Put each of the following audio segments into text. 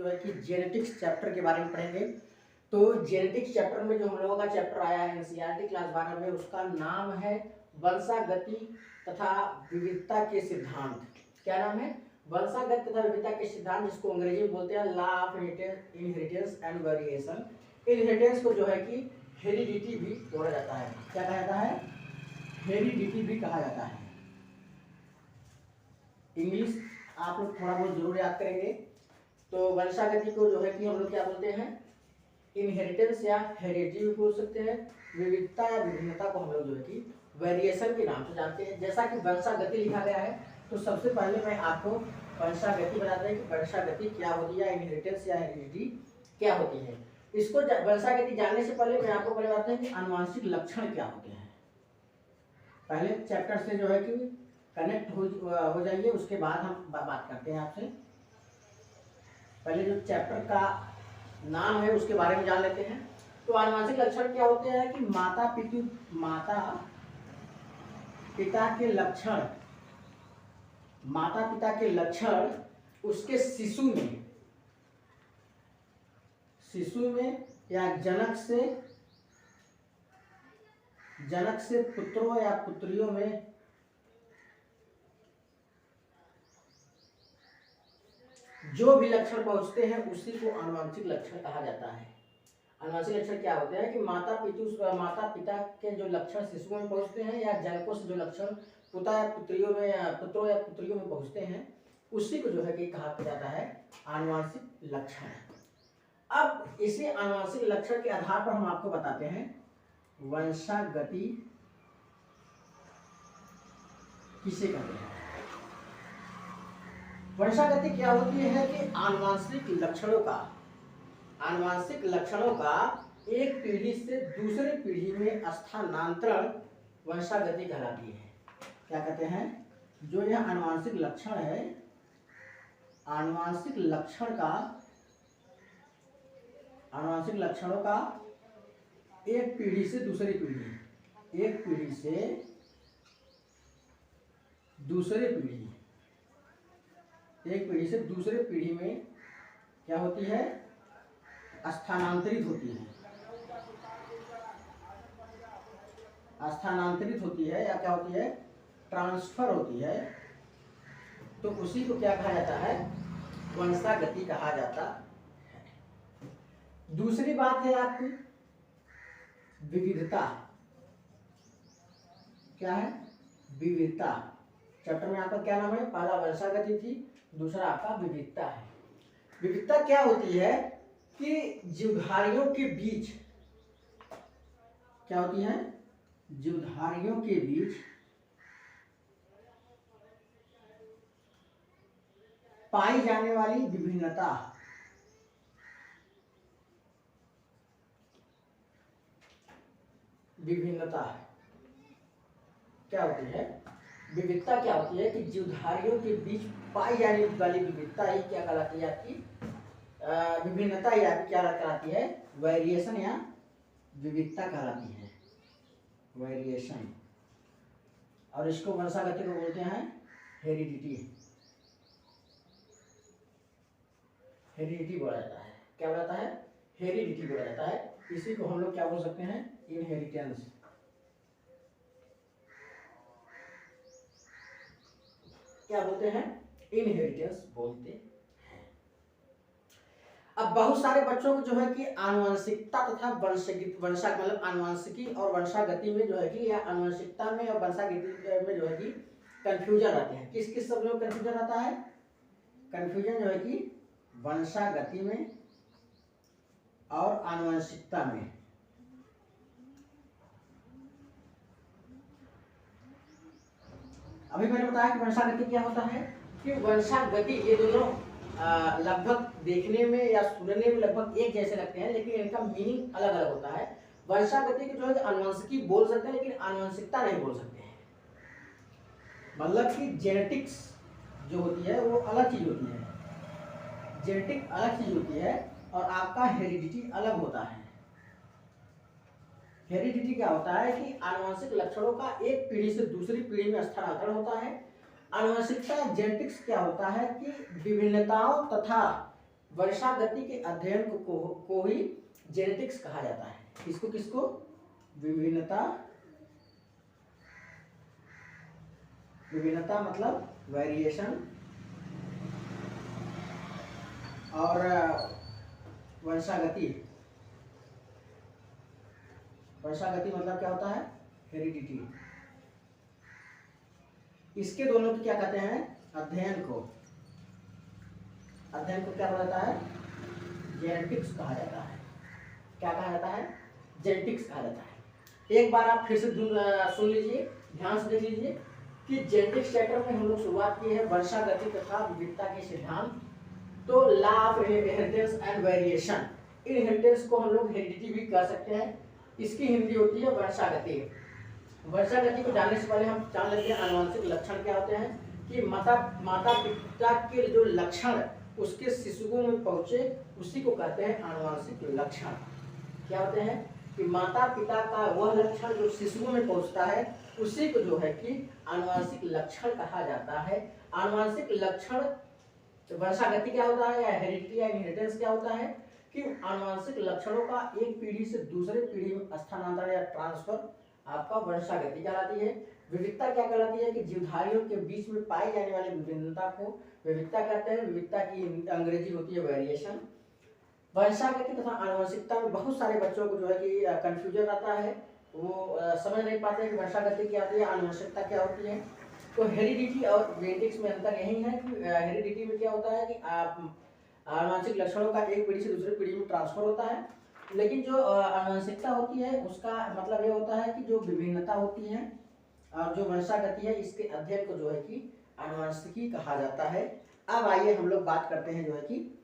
जो है कि जेनेटिक्स चैप्टर के बारे में पढ़ेंगे। तो जेनेटिक्स चैप्टर में जो हम लोगों का चैप्टर आया है एनसीईआरटी क्लास 12 में, उसका नाम है वंशागति तथा विविधता के सिद्धांत। क्या नाम है? वंशागत तथा विविधता के सिद्धांत, जिसको अंग्रेजी में बोलते हैं law of inheritance and variation. Inheritance को जो है कि हेरिडिटी भी बोला जाता है। क्या कहा जाता है? हेरिडिटी भी कहा जाता है। इंग्लिश आप लोग थोड़ा बहुत जरूर याद करेंगे। तो वंशागति को जो है कि हम लोग क्या बोलते हैं? इनहेरिटेंस या हेरिडिटी भी बोल सकते हैं। विविधता या विभिन्नता को हम लोग जो है कि वेरिएशन के नाम से जानते हैं। जैसा कि वंशागति लिखा गया है, तो सबसे पहले मैं आपको वंशागति बताते हैं कि वंशागति क्या होती है, इनहेरिटेंस या हेरिडिटी क्या होती है। इसको वंशागति जानने से पहले मैं आपको बताते हैं कि आनुवंशिक लक्षण क्या होते हैं। पहले चैप्टर से जो है कि कनेक्ट हो जाइए, उसके बाद हम बात करते हैं आपसे। पहले जो चैप्टर का नाम है उसके बारे में जान लेते हैं। तो आनुवंशिक लक्षण क्या होते हैं कि माता पिता के लक्षण उसके शिशु में या जनक से पुत्रों या पुत्रियों में जो भी लक्षण पहुंचते हैं उसी को आनुवंशिक लक्षण कहा जाता है। आनुवंशिक लक्षण क्या होते हैं कि माता पिता के जो लक्षण शिशुओं में पहुंचते हैं या जनकों से जो लक्षण पुत्रों या पुत्रियों में पहुंचते हैं, उसी को जो है कि कहा जाता है आनुवंशिक लक्षण। अब इसी आनुवंशिक लक्षण के आधार पर हम आपको बताते हैं वंशागति किसे कहते हैं। वंशागति क्या होती है कि आनुवंशिक लक्षणों का एक पीढ़ी से दूसरे पीढ़ी में स्थानांतरण वंशागति कहलाती है। क्या कहते हैं? जो यह आनुवंशिक लक्षण है, आनुवंशिक लक्षणों का एक पीढ़ी से दूसरी पीढ़ी में क्या होती है? स्थानांतरित होती है या क्या होती है? ट्रांसफर होती है। तो उसी को क्या कहा जाता है? वंशागति कहा जाता है। दूसरी बात है आपकी विविधता। क्या है? विविधता। चैप्टर में आपका क्या नाम है? पहला वंशागति थी, दूसरा आपका विविधता है। विविधता क्या होती है कि जीवधारियों के बीच क्या होती है? जीवधारियों के बीच पाई जाने वाली विभिन्नता क्या होती है? विविधता क्या होती है कि जीवधारियों के बीच पाई जाने वाली विविधता ही क्या कहलाती है? आपकी विभिन्नता ही आपकी क्या कहलाती है? वेरिएशन या विविधता कहलाती है, वेरिएशन। और इसको वंशागति को बोलते हैं हेरिडिटी बोला जाता है। क्या बोला जाता है? हेरिडिटी बोला जाता है। इसी को हम लोग क्या बोल सकते हैं? इनहेरिटेंस। क्या बोलते हैं? इनहेरिटेंस बोलते हैं। अब बहुत सारे बच्चों को जो है कि आनुवंशिकता तथा मतलब आनुवंशिकी और वंशागति में जो है कि या आनुवंशिकता में और वंशागति में जो है कि कंफ्यूजन रहते हैं। किस सब में कंफ्यूजन रहता है? कंफ्यूजन जो है कि वंशागति में और आनुवंशिकता में। अभी मैंने बताया कि वंशागति क्या होता है कि वंशागति ये दोनों लगभग देखने में या सुनने में लगभग एक जैसे लगते हैं, लेकिन इनका मीनिंग अलग अलग होता है। वंशागति की जो है आनुवंशिकी बोल सकते हैं, लेकिन आनुवंशिकता नहीं बोल सकते हैं। मतलब कि जेनेटिक्स जो होती है वो अलग चीज होती है, जेनेटिक अलग चीज होती है और आपका हेरिडिटी अलग होता है। हेरिडिटी क्या होता है कि आनुवंशिक लक्षणों का एक पीढ़ी से दूसरी पीढ़ी में स्थानांतरण होता है। आनुवंशिकता जेनेटिक्स क्या होता है कि विभिन्नताओं तथा वर्षागति के अध्ययन को ही जेनेटिक्स कहा जाता है। किसको किसको? विभिन्नता, विभिन्नता मतलब वेरिएशन, और वंशागति, वंशागति मतलब क्या होता है? हेरिडिटी। इसके दोनों को क्या कहते हैं? अध्ययन को, अध्ययन को क्या कहा जाता है? जेनेटिक्स कहा जाता है। क्या कहा जाता है? जेनेटिक्स कहा जाता है। एक बार आप फिर से सुन लीजिए, ध्यान से देख लीजिए कि जेनेटिक्स चैप्टर में हम लोग शुरुआत की है वर्षागति तथा विविधता के सिद्धांत। तो law of inheritance and variation, inheritance को हम लोग हेरिडिटी भी कह सकते हैं, इसकी हिंदी होती है वर्षागति। वर्षागति को जानने से पहले हम जान लेते हैं आनुवंशिक लक्षण क्या होते हैं, कि माता पिता के जो लक्षण उसके शिशुओं में पहुंचे उसी को कहते हैं आनुवंशिक लक्षण। क्या होते हैं? कि माता पिता का वह लक्षण जो शिशुओं में पहुंचता है उसी को जो है कि आनुवंशिक लक्षण कहा जाता है। आनुवंशिक लक्षण वर्षागति क्या होता है, या हेरिडिटी या इनहेरिटेंस क्या होता है, कि आनुवंशिक लक्षणों का एक पीढ़ी से दूसरे पीढ़ी में स्थानांतरण या ट्रांसफर आपका वर्षागति कहलाती है। विविधता क्या कहलाती है? कि जीवधारियों के बीच में पाई जाने वाली विभिन्नता को विविधता कहते हैं। विविधता की अंग्रेजी होती है वेरिएशन। वर्षागति तथा आनुवंशिकता में बहुत सारे बच्चों को जो है कि कंफ्यूजन आता है, वो समझ नहीं पाते कि वर्षागति क्या होती है, आनुवंशिकता क्या होती है। तो हेरिडिटी और जेनेटिक्स में अंतर यही है कि हेरिडिटी में क्या होता है कि आनुवंशिक लक्षणों का एक पीढ़ी से दूसरी पीढ़ी में ट्रांसफर होता है, लेकिन जो आनुवंशिकता होती है उसका मतलब ये होता है कि जो विभिन्नता होती है और जो वर्षागति है इसके अध्ययन को जो है कि आनुवंशिकी कहा जाता है। अब आइए हम लोग बात करते हैं जो है कि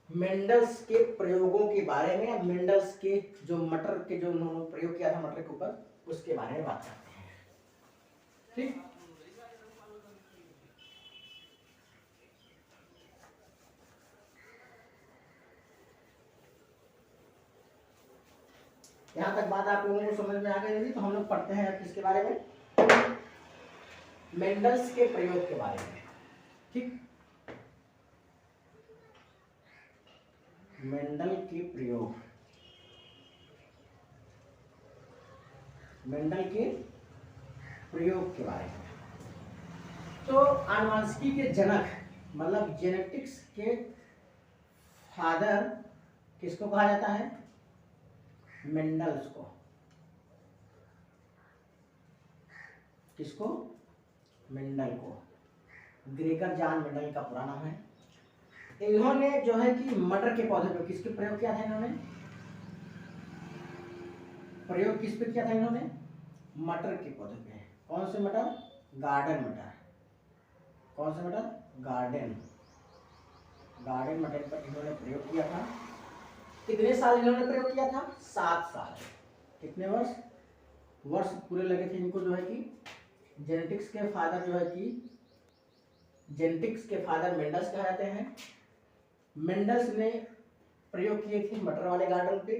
मेंडल्स के प्रयोगों के बारे में। मेंडल्स के जो मटर के जो उन्होंने प्रयोग किया था मटर के ऊपर, उसके बारे में बात करते हैं। ठीक, यहां तक बात आप लोगों को समझ में आ गई होगी। तो हम लोग पढ़ते हैं किसके बारे में? मेंडल्स के प्रयोग के बारे में। ठीक, मेंडल के प्रयोग, मेंडल के प्रयोग के बारे में। तो आनुवंशिकी के जनक मतलब जेनेटिक्स के फादर किसको कहा जाता है? मेंडल्स को। किसको? मेंडल को। ग्रेगर जॉन मेंडल का पूरा नाम है। इन्होंने जो है कि मटर के पौधे पर किसके प्रयोग किया था? इन्होंने प्रयोग किस पे किया था? इन्होंने मटर के पौधे पे। कौन से मटर? गार्डन मटर। कौन से मटर? गार्डन मटर पर इन्होंने प्रयोग किया था। कितने साल इन्होंने प्रयोग किया था? 7 साल। कितने वर्ष? वर्ष पूरे लगे थे इनको जो है कि जेनेटिक्स के फादर जो है कि जेनेटिक्स के फादर मेंडल्स कहा जाते हैं। मेंडल्स ने प्रयोग किए थे मटर वाले गार्डन पे,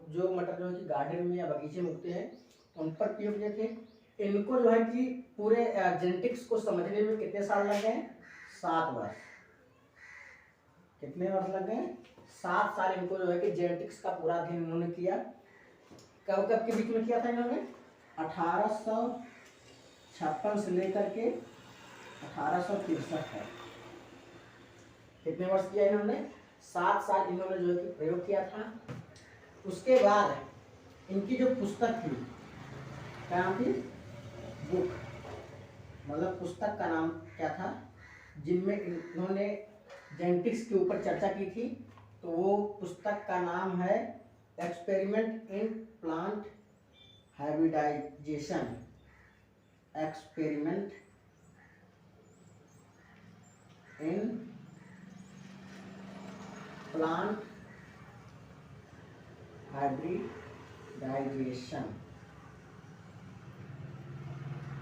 जो मटर जो है कि गार्डन में या बगीचे में उगते हैं उन पर प्रयोग किए थे। इनको जो है कि पूरे जेनेटिक्स को समझने में कितने साल लग गए? 7 वर्ष। कितने वर्ष लग गए? 7 साल इनको जो है कि जेनेटिक्स का पूरा अध्ययन इन्होंने किया। कब कब के बीच में किया था इन्होंने? 1856 से लेकर के 1863 है। कितने वर्ष किया इन्होंने? 7 साल इन्होंने जो है कि प्रयोग किया था। उसके बाद इनकी जो पुस्तक थी, क्या नाम थी? बुक, मतलब पुस्तक का नाम क्या था, जिनमें इन्होंने जेनेटिक्स के ऊपर चर्चा की थी। तो वो पुस्तक का नाम है experiment in plant hybridization. Experiment in plant hybridization.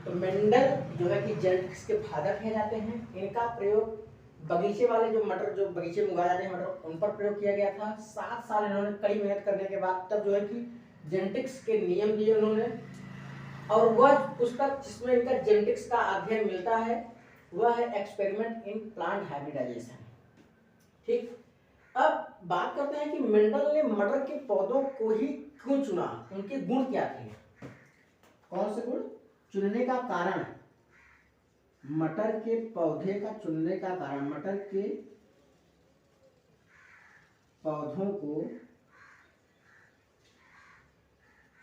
तो मेंडल जो है कि जेनेटिक्स के फादर कहे जाते हैं। इनका प्रयोग बगीचे वाले जो बगीचे में उगाए जाते हैं मटर, उन पर प्रयोग किया गया था। 7 साल इन्होंने कड़ी मेहनत करने के बाद तब जो है कि जेनेटिक्स के नियम दिए उन्होंने। और वह पुस्तक जिसमें इनका जेनेटिक्स का अध्ययन मिलता है वह है एक्सपेरिमेंट इन प्लांट हाइब्रिडाइजेशन। करते हैं कि मेंडल ने मटर के पौधों को ही क्यों चुना, उनके गुण क्या थे, कौन से गुण चुनने का कारण, मटर के पौधे का चुनने का कारण, मटर के पौधों को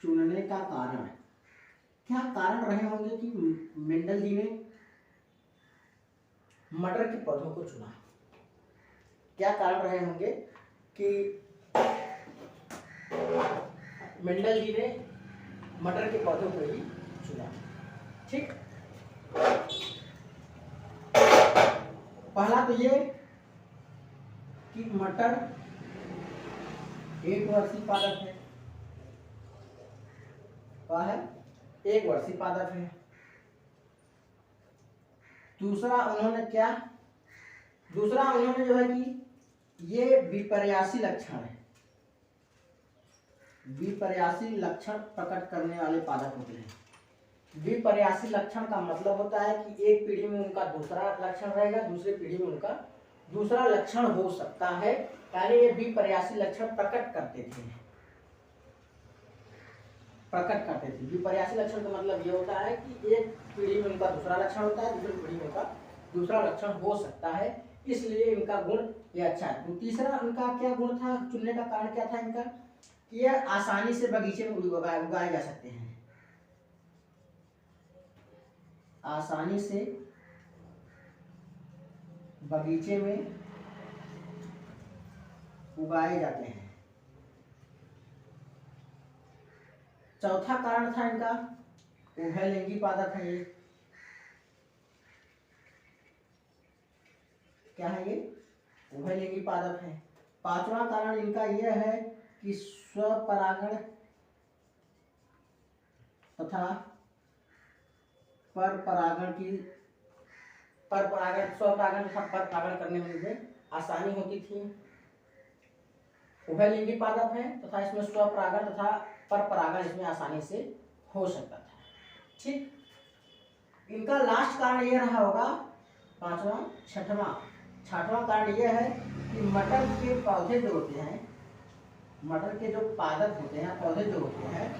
चुनने का कारण, क्या कारण रहे होंगे कि मेंडल जी ने मटर के पौधों को चुना, क्या कारण रहे होंगे कि मेंडल जी ने मटर के पौधों को ही चुना। ठीक, पहला तो ये कि मटर एक वर्षीय पादप है, क्या है, एक वर्षीय पादप है। दूसरा उन्होंने जो है कि ये विपर्यासी लक्षण है, विपर्यासी लक्षण प्रकट करने वाले पादप होते हैं। विपर्यासी लक्षण का मतलब होता है कि एक पीढ़ी में उनका दूसरा लक्षण रहेगा, दूसरी पीढ़ी में उनका दूसरा लक्षण हो सकता है, यानी ये विपर्यासी लक्षण प्रकट करते थे। विपर्यासी लक्षण का मतलब ये होता है कि एक पीढ़ी में उनका दूसरा लक्षण होता है, दूसरी पीढ़ी में उनका दूसरा लक्षण हो सकता है, इसलिए इनका गुण ये अच्छा है। तो तीसरा उनका क्या गुण था, चुनने का कारण क्या था इनका, कि यह आसानी से बगीचे में उगाए जा सकते हैं, आसानी से बगीचे में उगाए जाते हैं। चौथा कारण था इनका उभयलिंगी पादप है, ये क्या है, ये उभयलिंगी पादप है। पांचवा कारण इनका यह है कि स्वपरागण तथा स्वपरागण तथा परपरागण करने में इन्हें आसानी होती थी। उभयलिंगी पादप है तथा इसमें स्वपरागण तथा परपरागण इसमें आसानी से हो सकता था। ठीक, इनका लास्ट कारण यह रहा होगा, छठवां कारण यह है कि मटर के पौधे जो होते हैं, मटर के जो पादप होते हैं, पौधे जो होते हैं,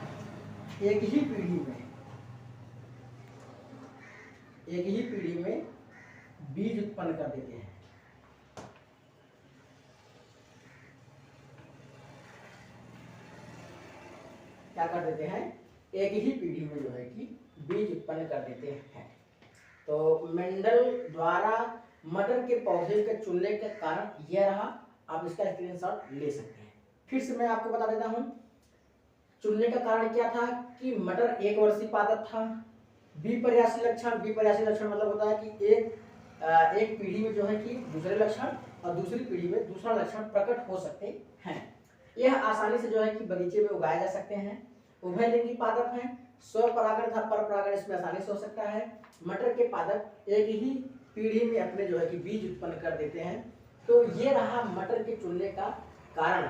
एक ही पीढ़ी में बीज उत्पन्न कर देते हैं। क्या कर देते हैं, एक ही पीढ़ी में जो है कि बीज उत्पन्न कर देते हैं। तो मेंडल द्वारा मटर के पौधे के चुनने के कारण यह रहा, आप इसका स्क्रीनशॉट ले सकते हैं। फिर से मैं आपको बता देता हूं, चुनने का कारण क्या था कि मटर एक वर्षीय पादप था। विपर्यासी लक्षण मतलब होता है कि एक पीढ़ी में जो है कि दूसरे लक्षण और दूसरी पीढ़ी में दूसरा लक्षण प्रकट हो सकते हैं। यह आसानी से जो है कि बगीचे में उगाए जा सकते हैं। उभयलिंगी पादप है, स्वपरागण तथा परपरागण इसमें आसानी से हो सकता है। मटर के पादप एक ही पीढ़ी में अपने जो है कि बीज उत्पन्न कर देते हैं। तो ये रहा मटर के चुनने का कारण।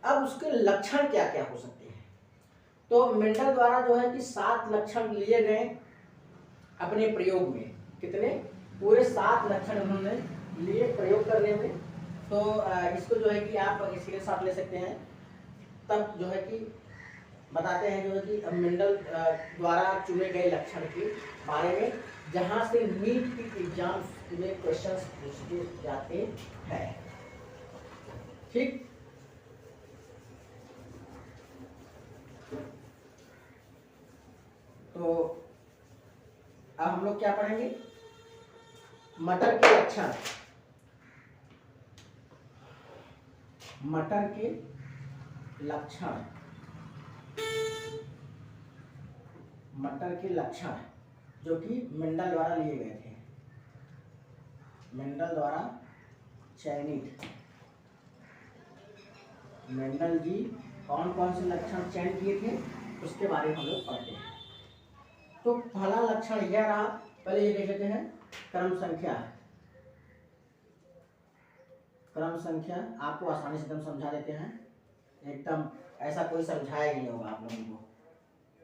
अब उसके लक्षण क्या क्या हो सकते हैं, तो मेंडल द्वारा जो है कि 7 लक्षण लिए गए अपने प्रयोग में। कितने, पूरे 7 लक्षण उन्होंने लिए प्रयोग करने में। तो इसको जो है कि आप स्क्रीनशॉट ले सकते हैं। तब जो है कि बताते हैं जो है कि मेंडल द्वारा चुने गए लक्षण के बारे में, जहां से नीट की एग्जाम में क्वेश्चंस पूछे जाते हैं। ठीक, तो अब हम लोग क्या पढ़ेंगे, मटर के लक्षण। मटर के लक्षण जो कि मेंडल द्वारा लिए गए थे, मेंडल द्वारा चयनित। मेंडल जी कौन कौन से लक्षण चयन किए थे उसके बारे में हम लोग पढ़ते हैं। तो पहला लक्षण यह रहा, पहले ये देख लेते हैं, क्रम संख्या आपको आसानी से एकदम समझा देते हैं। एकदम ऐसा कोई समझाया नहीं होगा आप लोगों को,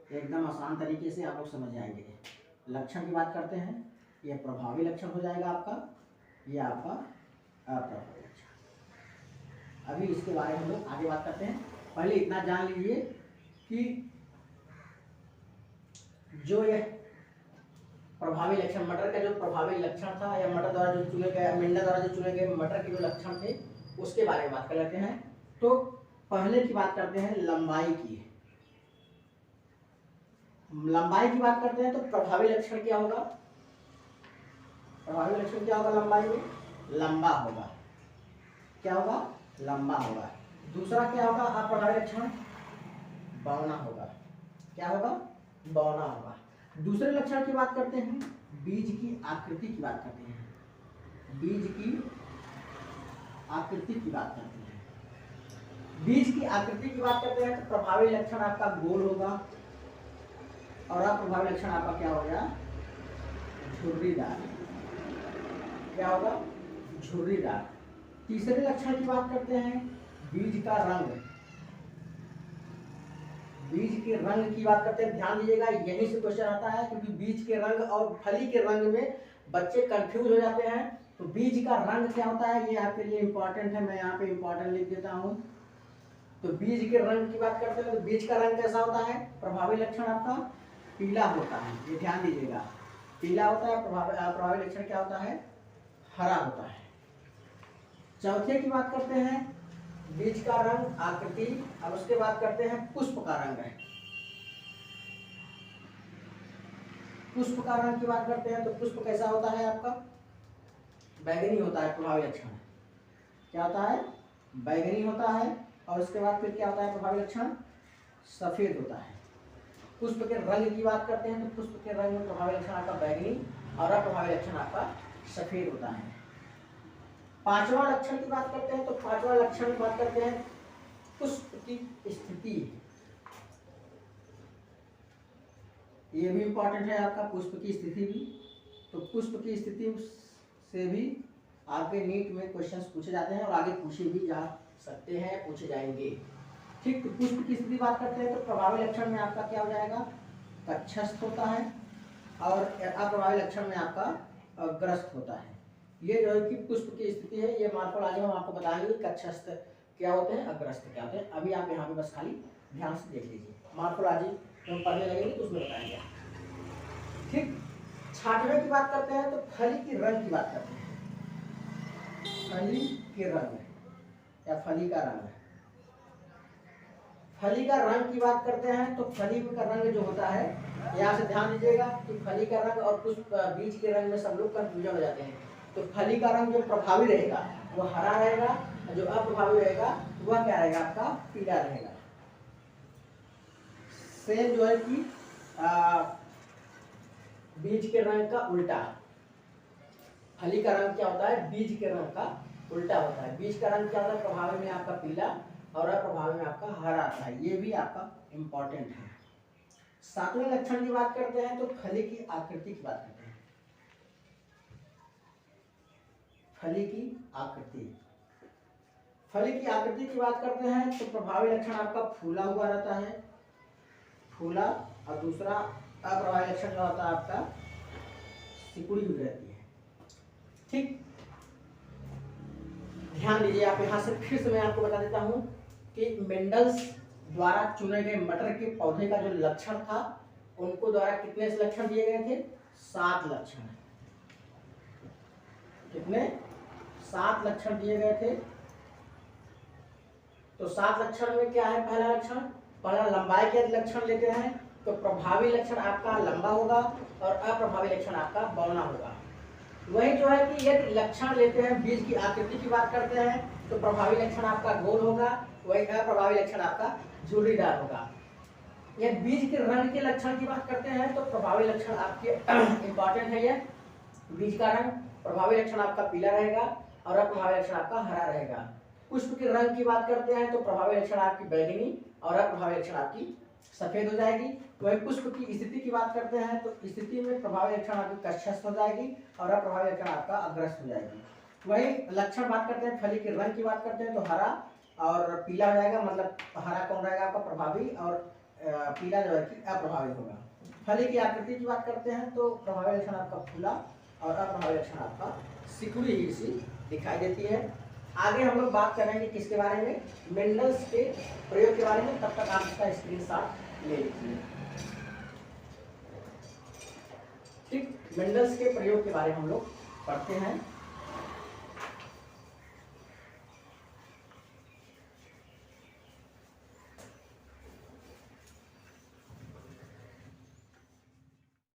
एकदम आसान तरीके से आप लोग समझ जाएंगे। लक्षण की बात करते हैं, यह प्रभावी लक्षण हो जाएगा आपका, यह आपका अप्रभावी लक्षण। अभी इसके बारे में हम लोग आगे बात करते हैं। पहले इतना जान लीजिए कि जो ये प्रभावी लक्षण, मटर का जो प्रभावी लक्षण था या मटर द्वारा जो चुने गए, मेंढा द्वारा जो चुने गए मटर के जो लक्षण थे उसके बारे में बात कर लेते हैं। तो पहले की बात करते हैं लंबाई की। लंबाई की बात करते हैं तो प्रभावी लक्षण क्या होगा? प्रभावी लक्षण क्या होगा? लंबाई में लंबा होगा। क्या होगा? लंबा होगा। दूसरा क्या होगा? अप्रभावी लक्षण बौना होगा। क्या होगा? बौना होगा। दूसरे लक्षण की बात करते हैं, बीज की आकृति की बात करते हैं। बीज की आकृति की बात करते हैं। बीज की आकृति की बात करते हैं तो प्रभावी लक्षण आपका गोल होगा और अप्रभावी लक्षण आपका क्या हो गया? झुर्रीदार। क्या होगा? झुर्रीदार। तीसरे लक्षण की बात करते हैं बीज का रंग। बीज के रंग की बात करते हैं, ध्यान दीजिएगा यहीं से क्वेश्चन आता है, क्योंकि बीज के रंग और फली के रंग में बच्चे कंफ्यूज हो जाते हैं। तो बीज का रंग क्या होता है ये आपके लिए इंपॉर्टेंट है, मैं यहाँ पे इंपॉर्टेंट लिख देता हूँ। तो बीज के रंग की बात करते हैं तो बीज का रंग कैसा होता है? प्रभावी लक्षण आपका पीला होता है, ये ध्यान दीजिएगा, पीला होता है। प्रभावी लक्षण क्या होता है? हरा होता है। चौथे की बात करते हैं बीज का रंग, आकृति। अब उसके बाद करते हैं पुष्प का रंग है। पुष्प का रंग की बात करते हैं तो पुष्प कैसा होता है आपका? बैगनी होता है। प्रभावी लक्षण क्या होता है? बैगनी होता है। और उसके बाद फिर क्या होता है? प्रभावी लक्षण सफेद होता है। पुष्प के रंग की बात करते हैं तो पुष्प के रंग में प्रभावी लक्षण आपका बैगनी और अप्रभावी लक्षण आपका सफेद होता है। पांचवा लक्षण की बात करते हैं तो पांचवा लक्षण की बात करते हैं पुष्प की स्थिति। ये भी इंपॉर्टेंट है आपका, पुष्प की स्थिति भी। तो पुष्प की स्थिति से भी आपके नीट में क्वेश्चंस पूछे जाते हैं और आगे पूछे भी जा सकते हैं, पूछे जाएंगे। ठीक, तो पुष्प की स्थिति बात करते हैं तो प्रभावी लक्षण में आपका क्या हो जाएगा? कक्षस्थ होता है और अप्रभावी लक्षण में आपका अग्रस्त होता है। ये जो है कि पुष्प की स्थिति है, ये मार्फोलॉजी में हम आपको बताएंगे कक्षस्थ क्या होते हैं, अग्रस्त क्या होते हैं। अभी आप यहाँ पे बस खाली ध्यान से देख लीजिए, मार्फोलॉजी हम पढ़ने लगेंगे तो उसमें बताएंगे। ठीक, छाटवे की बात करते हैं तो फली की रंग की बात करते हैं। फली के रंग या फली का रंग। फली का रंग की बात करते हैं तो फली का रंग जो होता है, यहाँ से ध्यान दीजिएगा कि फली का रंग और पुष्प बीज के रंग में सब लोग कंफ्यूजन हो जाते हैं। तो फली का रंग जो प्रभावी रहेगा वो हरा रहेगा, जो अप्रभावी रहेगा वह क्या रहेगा? आपका पीला रहेगा। सेम जो है कि बीज के रंग का उल्टा, फली का रंग क्या होता है? बीज के रंग का उल्टा होता है। बीज का रंग क्या होता है? प्रभावी में आपका पीला और अप्रभावी में आपका हरा आता है। ये भी आपका इंपॉर्टेंट है। सातवें लक्षण की बात करते हैं तो फली की आकृति की बात करते हैं। फली की आकृति, फली की आकृति की बात करते हैं तो प्रभावी लक्षण आपका फूला हुआ रहता है, फूला। और दूसरा अप्रभावी लक्षण जो होता है आपका सिकुड़ी हुई रहती है। ठीक, ध्यान दीजिए आप, यहाँ से फिर से मैं आपको बता देता हूँ कि मेंडल्स द्वारा चुने गए मटर के पौधे का जो लक्षण था, उनको द्वारा कितने से लक्षण दिए गए थे? 7 लक्षण। कितने? 7 लक्षण दिए गए थे। तो 7 लक्षण में क्या है? पहला लक्षण, पहला लंबाई के लक्षण लेते हैं तो प्रभावी लक्षण आपका लंबा होगा और अप्रभावी लक्षण आपका बौना होगा। वही जो है कि यदि लक्षण लेते हैं, बीज की आकृति की बात करते हैं तो प्रभावी लक्षण आपका गोल होगा, वही अप्रभावी लक्षण आपका झुर्रीदार होगा। यदि बीज के रंग के लक्षण की बात करते हैं तो प्रभावी लक्षण आपके इंपॉर्टेंट है, ये बीज का रंग, प्रभावी लक्षण आपका पीला रहेगा और अप्रभावी लक्षण आपका हरा रहेगा। पुष्प के रंग की बात करते हैं तो प्रभावी लक्षण आपकी बैगनी और अप्रभावी लक्षण आपकी सफेद हो जाएगी। वही पुष्प की स्थिति की बात करते हैं तो स्थिति में प्रभावी लक्षण आपकी कक्षस्थ हो जाएगी और अप्रभावी लक्षण आपका अग्रस्त हो जाएगी। वही लक्षण बात करते हैं, फली के रंग की बात करते हैं तो हरा और पीला हो जाएगा, मतलब हरा कौन रहेगा आपका? प्रभावी, और पीला जो है कि अप्रभावी होगा। फली की आकृति की बात करते हैं तो प्रभावी लक्षण आपका फूला और अप्रभावी लक्षण आपका सिकुड़ी ही सी दिखाई देती है। आगे हम लोग बात करेंगे किसके बारे में, मेंडल्स के प्रयोग के बारे में। तब तक आप इसका स्क्रीनशॉट ले लीजिए। ठीक, मेंडल्स के प्रयोग के बारे में हम लोग पढ़ते हैं।